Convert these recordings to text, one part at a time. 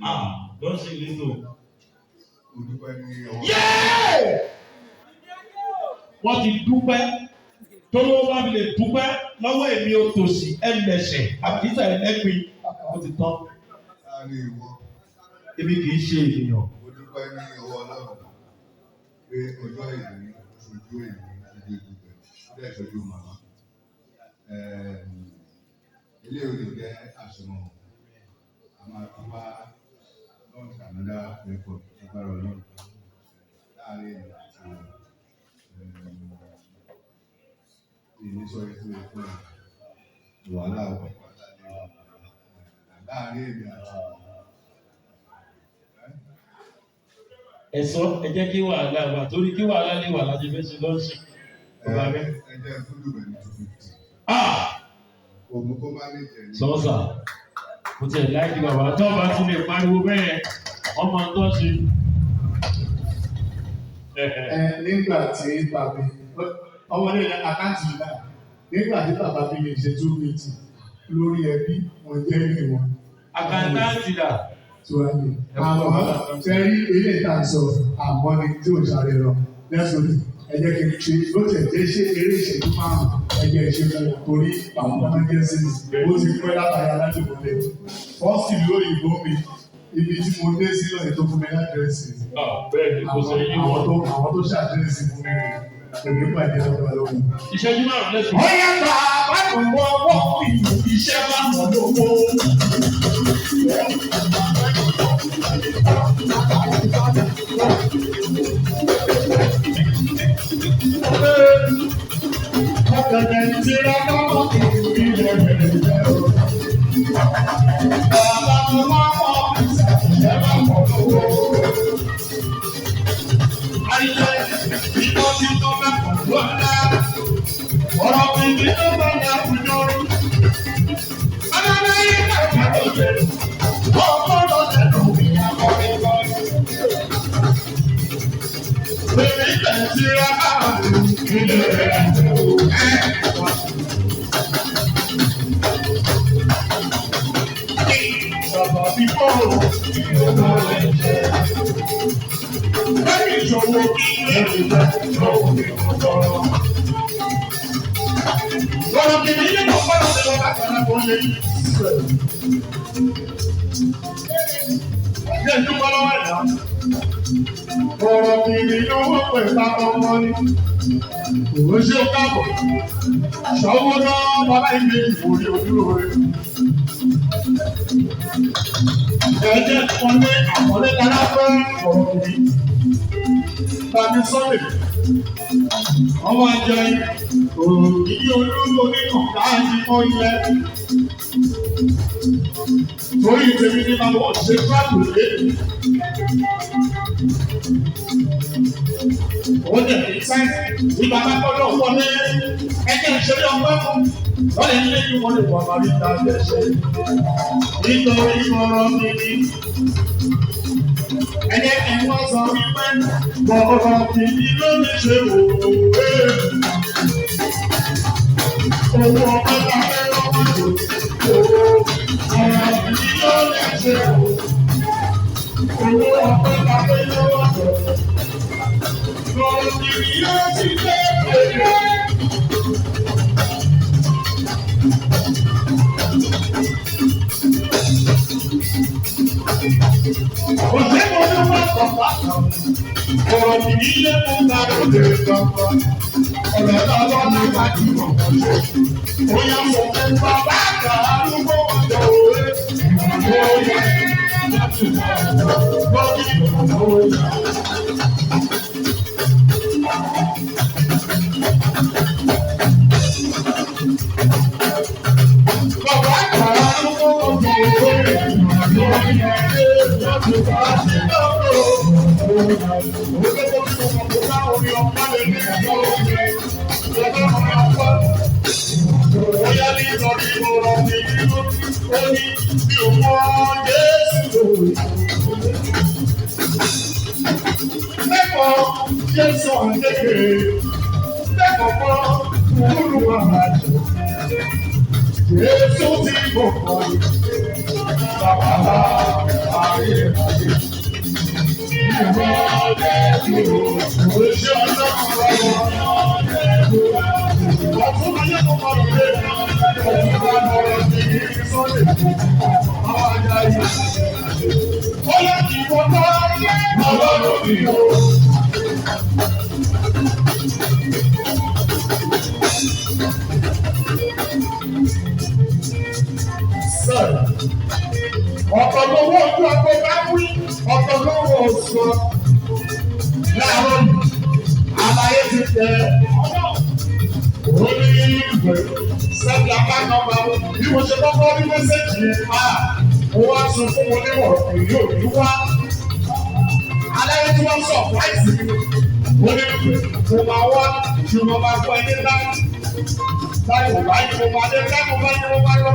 Don't say little. Wọ́n ti dúpẹ́ tó ló bá mi lè dúpẹ́ lọ́wọ́ èmi ò tòṣì ẹ̀mẹ̀ṣẹ̀ àbísà ẹ̀lẹ́gbin ó ti tán. Èmi kì í ṣe ènìyàn. Mo dúpẹ́ ní ọwọ́ Ọlọ́run pé ọjọ́ ìlú ṣojú èmi ṣojú ìdúpẹ́ ó dẹ̀ ṣojú màmá. Ilé òde jẹ́ àṣemọ̀ a máa tún bá launch another record agbára Ọlọ́run láàrin ìlú àti ìníṣọ́ ètò ẹ̀kọ́ wàhálà ọ̀pọ̀ láàrin ìlú àti Ẹ̀sọ́ ẹ jẹ́ kí wàhálà wà torí kí wàhálà lè wà láti fẹ́ ṣe lọ́ọ̀ṣì. ẹjẹ́ fúlù rẹ̀ ní 250. Òun kó má lè jẹ́ ní. Sọ́sà kò tiẹ̀ láìkí bàbá tó bá tún lè pariwo bẹ́ẹ̀ ọmọ tó ṣe. Nígbà tí bàbá ọmọdé àkáǹtì náà nígbà tí bàbá mi lè ṣe 250 lórí ẹbí wọn jẹ́ ìlú wọn. Àkáǹtì dà. Tíwájú àwọn fẹ́rí ilé ìtànsọ àmọ́ni tí ò sáré lọ lẹ́sọ̀rọ̀ ẹ̀jẹ̀ kì í ṣe ló tẹ̀ jẹ́ ṣé eré ìṣẹ́jú márùn-ún ẹ̀jẹ̀ ìṣẹ́jú torí àwọn ọmọ ẹgbẹ́ sí ó ti pẹ́ látàrí aládùúgbò lẹ̀ fọ́ọ̀sì lóyìnbó mi ibi tí mo dé sí lọ́yìn tó fún mi ládírẹ́sì àwọn tó ṣàdírẹ́sì fún mi èmi pàdé ọ̀dọ́ lọ́wọ́. Ìṣẹ́jú márùn-ún lẹ́sùn. Ó yẹ ká bákan wọ́ wọ́ iṣẹ́ márùn-ún lówó. Ọ̀gẹ̀dẹ̀ ti ra lọ́wọ́ ìrìnlẹ̀ rẹ̀ o. Bàbá mi wá mọ̀ ìṣẹ́ márùn-ún lówó. Ayé ìbọn ti tó mẹ́kọ̀ọ́ lọ́dá. Ọ̀rọ̀ mi ní ló bá ní àwùjọ. Adájọ́ yìí kàkà lóye. Ọkọ̀ lọ́dẹ̀ ló fi àkọ́ mi lọ. Bébí tẹ̀sí ra ilé rẹ̀ o. Bàbá mi kọ́ ìyókò rẹ̀ jẹ́. Lẹ́yìn ìṣòwò kí ẹ̀rù rẹ̀ lọ́wọ́ mi kò tọrọ. Ọ̀rọ̀ kìíní yìí kò gbọ́dọ̀ ṣe lọ́wọ́ àkàrà kò lè yí. Ṣé ìdúpọ̀ lọ́wọ́ ẹ̀dá? Ọ̀rọ̀ kìíní ló wọ́n pè ta ọmọ ni. Òwe ṣé ó káàbọ̀. Ṣọ́wọ́ náà bọ́lá ìgbé ìwòye ojúrò rẹ̀. Ẹ̀jẹ̀ kan ní àkọlé kára fẹ́ ọ̀rọ̀ kìíní. Tàbí sọ́lẹ̀. Ọmọ ajẹ́ òògì olóńgbò nínú láàyè ọ̀yẹ́. Torí tèmi ní máa wọ̀ ṣe fúlàpù lé. Ó jẹ̀ kí sáyẹ̀nsì ní bàbá kọ́lọ́ wọlé ẹgbẹ́ ìṣẹ́lẹ̀ ọgbẹ́ fún. Lọ́lẹ̀ nílé kí wọ́n lè wọ àmàlí ìta ẹ̀ṣẹ̀. Nítorí ọ̀rọ̀ mi ni. Ẹ̀jẹ̀ kí wọ́n sọ wípé bọ̀ọ̀rọ̀ kìíní ló ní ṣe òwe. Owó ọ̀pẹ ta fẹ́ lọ́wọ́ tó. Ọ̀rọ̀ kìíní ló ní ṣe òwe. Owó ọ̀pẹ ta fẹ́ lọ́wọ́ tó. Ọ̀rọ̀ kìíní yóò ti dé pèlè. Ọ̀sẹ̀ mo ní wọ́n kọ̀ pàtàkì. Ọ̀rọ̀ kìíní yẹ kó ta lóde kankan. Ọ̀rọ̀ lọ́wọ́ ní wájú ọ̀kan ṣe. Ó yẹ kó fẹ́ bàbá àgbà arúgbó ọ̀dọ̀ òwe. Ó yẹ láti lọ́dí òwe. Bàbá àgbà arúgbó ọ̀dọ̀ òwe. Ó yẹ láti lọ́dí Bóyá nítorí ọ̀rọ̀ mi nínú ó ní bí òun Jésù. Lẹ́kọ̀ọ́ Jésù àkékèké, lẹ́kọ̀ọ́ kọ́ kúrú àmàjò. Jésù tí kò kọ́ ni, bàbá ayé mi o, òwe ṣe ọlọ́run lọ́wọ́. Ọ̀tún ayé kò mọ̀ lóde, ọ̀tún bá lọ́rọ̀ sí sọ́lẹ̀, àwọn ajá yìí. Ó yẹ kí wọ́n tọ́ ọlọ́run mi o. Ọ̀pọ̀ lówó ojú ọgbẹ́ bá wí, ọ̀pọ̀ lówó oṣù láàárọ̀ yìí, àlàyé ti tẹ̀ orí ìwé sẹ́ẹ̀dì apákanba bí mo ṣe kọ́kọ́ rí mẹ́sẹ̀jì yẹn mo wá sọ fún wọn níwọ̀n èyí ò ní wá. Àlàyé tí wọ́n sọ láìsí mo ní mo máa wá ju mo máa gbọ́ ẹni láì kò bá yí mo máa dé láì kò bá yí mo máa lọ.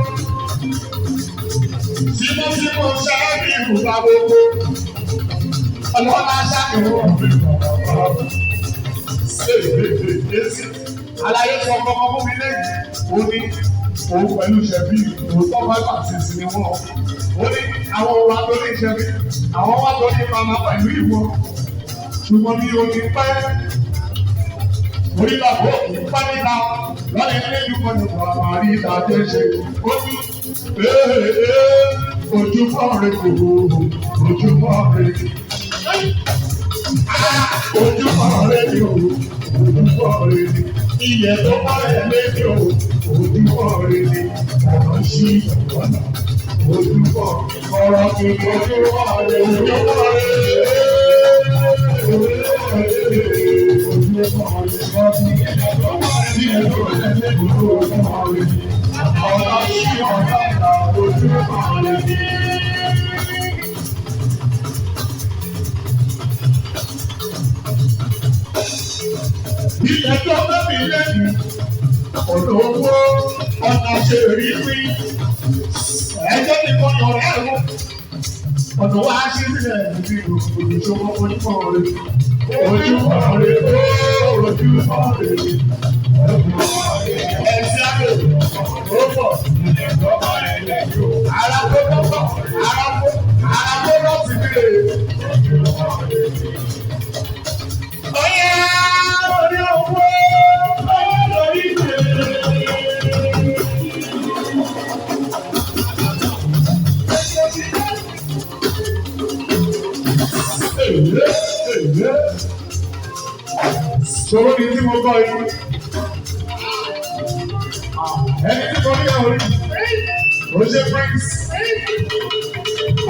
Tímọ́tímọ́ ṣáájú ìrùbá gbogbo. Ọlọ́lá ṣàkóso ọ̀gbìn àlàyé sọ ọkọ̀ fún mi lẹ́yìn. Ó ní òun pẹ̀lú ìṣẹ̀bí òótọ́ bá àti ìsinmi wọn. Ó ní àwọn wa tó ní ìṣẹ̀bí, àwọn wa tó ní màmá pẹ̀lú ìwọ. Ṣùgbọ́n ní omi pẹ́, orílẹ̀-èdè òkú pẹ́ níta lọ́lẹ̀ ilé ìdúkọ̀ ní bàbá rí ìdájọ́ ṣe. Ó ní ojúmọ́ rẹ̀ kò ojúmọ́ rẹ̀ ni. Ojúmọ́ rẹ̀ ni o, ojúmọ́ rẹ̀ ni. Ilẹ̀ tó bá rẹ̀ lé ní o, ojúmọ́ rẹ̀ ni. Ọ̀nà ṣí ọ̀nà ojúmọ́ ọ̀rọ̀ kì í ojúmọ́ rẹ̀ ojúmọ́ rẹ̀. Ilẹ̀ tó bẹ́bí lẹ́nu, ọ̀nà owó, ọ̀nà ṣèrè wí. Ẹjọ́ nìkan yọ̀rọ̀ ẹ̀rọ. Ọ̀nà wa ṣí sílẹ̀ níbi olùṣòwò onímọ̀ rẹ̀. Ojúmọ́ rẹ̀ ojúmọ́ rẹ̀. Ẹ̀sìn àgbẹ̀ ó pọ̀. Ara tó lọ́pọ̀, ara tó lọ́pọ̀ ti bèrè. Oyè orí owó lórí ìgbèrè. Sọ̀rọ̀ ni tí mo gbọ́ yìí. Ẹni tí mo ní àwọn orí. Ó ṣe prince.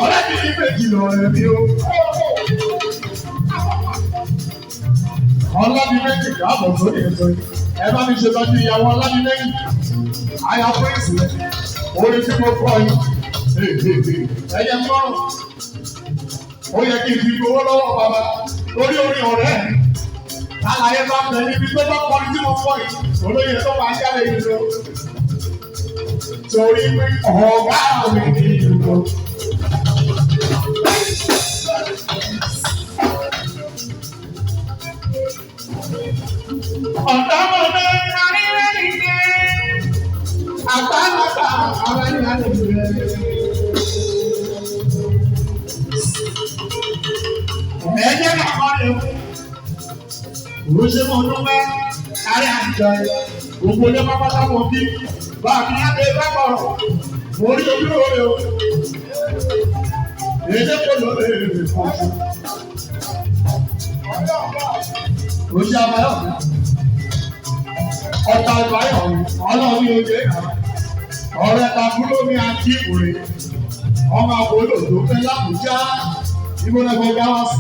Ọlọ́dún ní méjì lọ rẹ̀ mi o. Ọlọ́dún méjì káàbọ̀ sórí ètò yìí. Ẹ bá mi ṣe tọ́jú ìyàwó ọlọ́dún méjì. Àyà prince rẹ̀. Orí tí mo gbọ́ yìí. Ẹyẹ mọ́rùn. Ó yẹ kí n fi gbowó lọ́wọ́ bàbá. Orí ọ̀rẹ́ mi. Àlàyé bá bẹ̀ níbi tó bá kọ́ tí mo kọ́ yìí, olóyè tó máa jáde yìí lọ. Torí pé ọ̀gá mi ní ìlú. Ọ̀dọ́mọdé arírẹ́ nìyẹn, àgbàlagbà àwọn ènìyàn lè bẹ̀rẹ̀. Ẹ̀jẹ̀ náà kọ́ ni o. Òṣè mọ̀ ọdún mẹ́ kárí àtijọ́ ẹ̀. Gbogbo ilé pápátá wọn bí. Bá a fi yáde lápọ̀rọ̀. Mo rí ojú rẹ̀ o. Èdè kò lọ lè rè fún ọjọ́. Òṣè àbáyọ̀ mi. Ọ̀tá àbáyọ̀ mi. Ọlọ́run ní ojú ẹ̀ka. Ọ̀rẹ́ takúló ní àti ìwòrè. Ọmọ àbúrò tó fẹ́ lábùjá. Ìbọn ẹ̀gbọ́n gáwá sí.